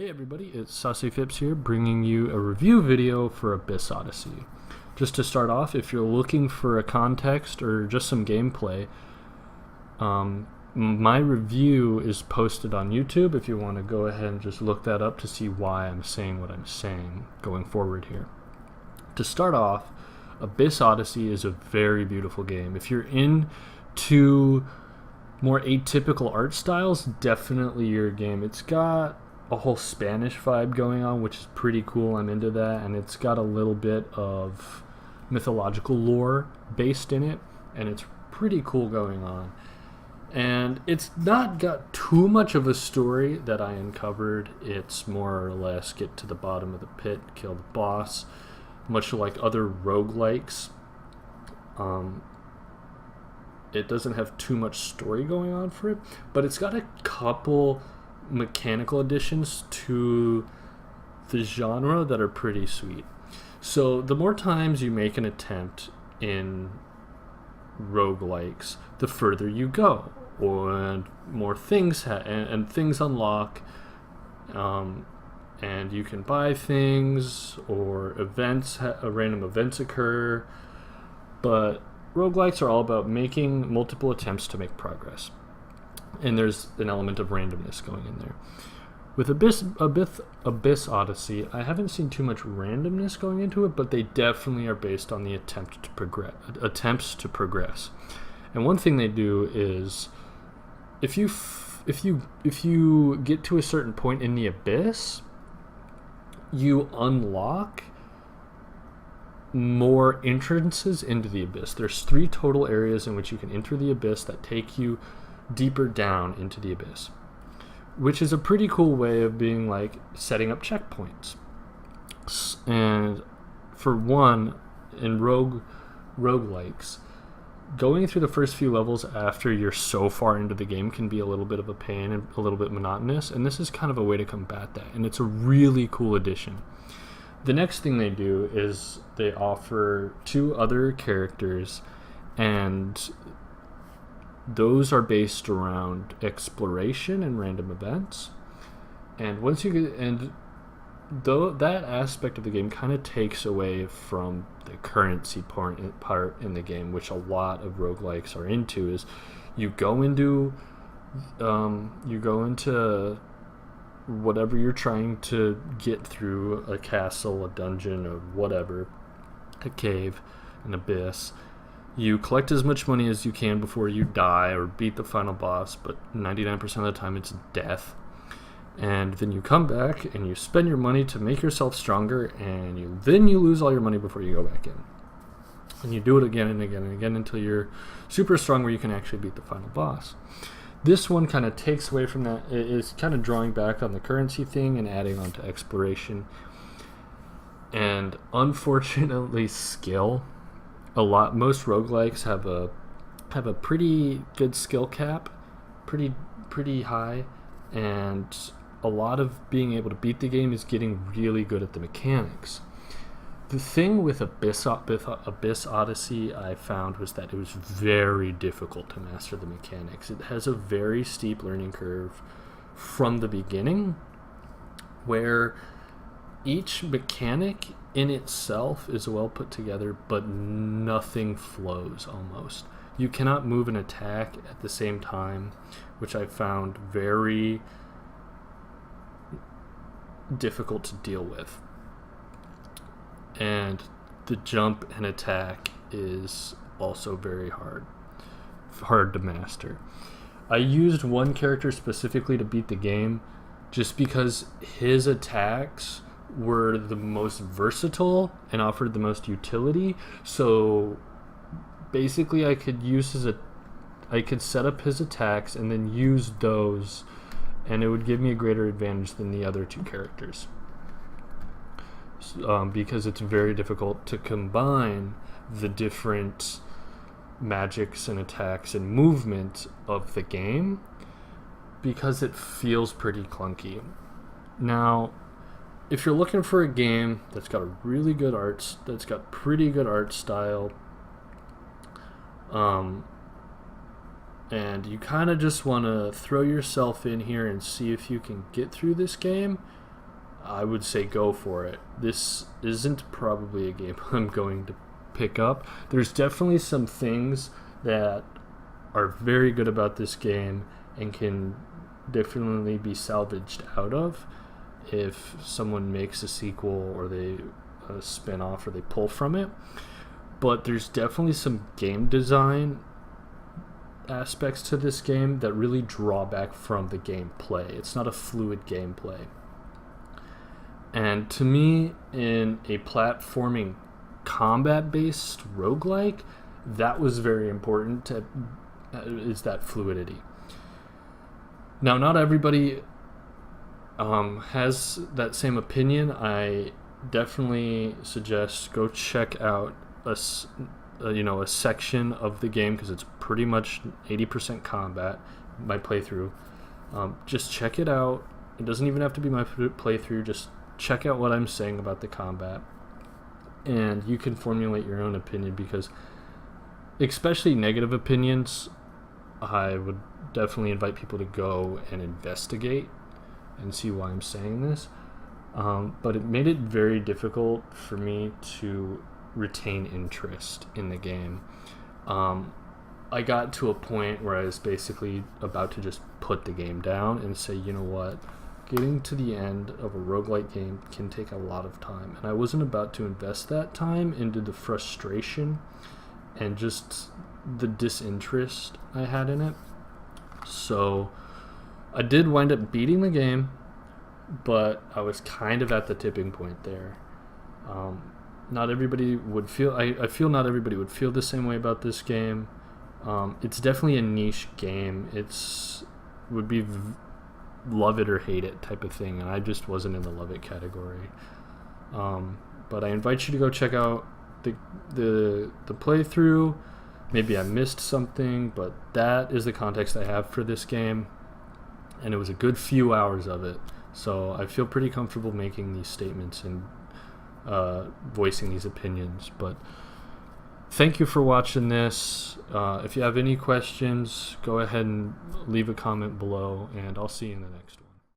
Hey everybody, it's Saucy Phipps here, bringing you a review video for Abyss Odyssey. Just to start off, if you're looking for a context or just some gameplay, my review is posted on YouTube if you want to go ahead and just look that up to see why I'm saying what I'm saying going forward here. To start off, Abyss Odyssey is a very beautiful game. If you're into more atypical art styles, definitely your game. It's got a whole Spanish vibe going on, which is pretty cool. I'm into that, and it's got a little bit of mythological lore based in it, and it's pretty cool going on. And it's not got too much of a story that I uncovered. It's more or less get to the bottom of the pit, kill the boss, much like other roguelikes. It doesn't have too much story going on for it, but it's got a couple mechanical additions to the genre that are pretty sweet. So the more times you make an attempt in roguelikes, the further you go, and more things and things unlock, and you can buy things, or random events occur. But roguelikes are all about making multiple attempts to make progress, and there's an element of randomness going in there. With Abyss Odyssey, I haven't seen too much randomness going into it, but they definitely are based on the attempts to progress. And one thing they do is, if you get to a certain point in the abyss, you unlock more entrances into the abyss. There's 3 total areas in which you can enter the abyss that take you deeper down into the abyss, which is a pretty cool way of being like setting up checkpoints. And for one, in roguelikes, going through the first few levels after you're so far into the game can be a little bit of a pain and a little bit monotonous, and this is kind of a way to combat that, and it's a really cool addition. The next thing they do is they offer 2 other characters, and those are based around exploration and random events. And once you get, and though that aspect of the game kind of takes away from the currency part in the game, which a lot of roguelikes are into, is you go into whatever you're trying to get through, a castle, a dungeon, or whatever, a cave, an abyss. You collect as much money as you can before you die or beat the final boss, but 99% of the time it's death. And then you come back and you spend your money to make yourself stronger, and then you lose all your money before you go back in. And you do it again and again and again until you're super strong where you can actually beat the final boss. This one kind of takes away from that. It is kind of drawing back on the currency thing and adding on to exploration. And unfortunately, skill. Most roguelikes have a pretty good skill cap, pretty high, and a lot of being able to beat the game is getting really good at the mechanics. The thing with Abyss Odyssey I found was that it was very difficult to master the mechanics. It has a very steep learning curve from the beginning, where each mechanic in itself is well put together, but nothing flows almost. You cannot move and attack at the same time, which I found very difficult to deal with. And the jump and attack is also very hard to master. I used one character specifically to beat the game just because his attacks were the most versatile and offered the most utility. So basically I could set up his attacks and then use those, and it would give me a greater advantage than the other 2 characters. Because it's very difficult to combine the different magics and attacks and movement of the game, because it feels pretty clunky. Now, if you're looking for a game that's got that's got pretty good art style, and you kind of just want to throw yourself in here and see if you can get through this game, I would say go for it. This isn't probably a game I'm going to pick up. There's definitely some things that are very good about this game and can definitely be salvaged out of if someone makes a sequel or they spin off or they pull from it. But there's definitely some game design aspects to this game that really draw back from the gameplay. It's not a fluid gameplay. And to me, in a platforming combat-based roguelike, that was very important to is that fluidity. Now, not everybody has that same opinion. I definitely suggest go check out a section of the game, because it's pretty much 80% combat. My playthrough, just check it out. It doesn't even have to be my playthrough. Just check out what I'm saying about the combat, and you can formulate your own opinion, because especially negative opinions, I would definitely invite people to go and investigate and see why I'm saying this. But it made it very difficult for me to retain interest in the game. I got to a point where I was basically about to just put the game down and say, you know what, getting to the end of a roguelike game can take a lot of time, and I wasn't about to invest that time into the frustration and just the disinterest I had in it. So I did wind up beating the game, but I was kind of at the tipping point there. Not everybody would feel I feel not everybody would feel the same way about this game. It's definitely a niche game. Would be love it or hate it type of thing, and I just wasn't in the love it category. But I invite you to go check out the playthrough. Maybe I missed something, but that is the context I have for this game, and it was a good few hours of it. So I feel pretty comfortable making these statements and voicing these opinions. But thank you for watching this. If you have any questions, go ahead and leave a comment below, and I'll see you in the next one.